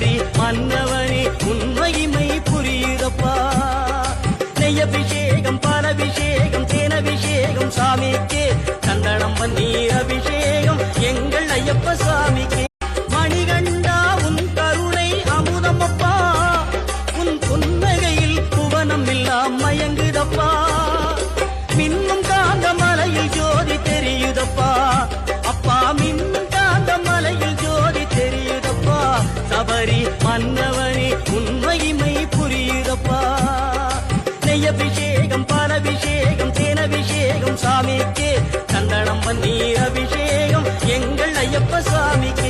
சபரி மன்னவனே உண்மைமை புரியுதப்பா. நெய்யபிஷேகம் பாலபிஷேகம் தேனபிஷேகம் சாமிக்கே, சந்தனம் பன்னீர் அபிஷேகம் எங்கள் ஐயப்ப சாமிக்கே. மணிகண்டா உன் கருணை அமுதமப்பா, உன் புன்னகையில் புவனம் எல்லாம் மயங்குதப்பா. மின்னும் காந்த மலையில் ஜோதி தெரியுதப்பா அப்பா, மின்னும் காந்த மலையில் ஜோதி தெரியுதப்பா. சபரி மன்னவனே உண்மைமை புரியுதப்பா. நெய்யபிஷேகம் பாலபிஷேகம் தேனபிஷேகம் சாமிக்கே, சந்தனம் பன்னீர் அபிஷேகம் எங்கள் ஐயப்ப சாமிக்கே.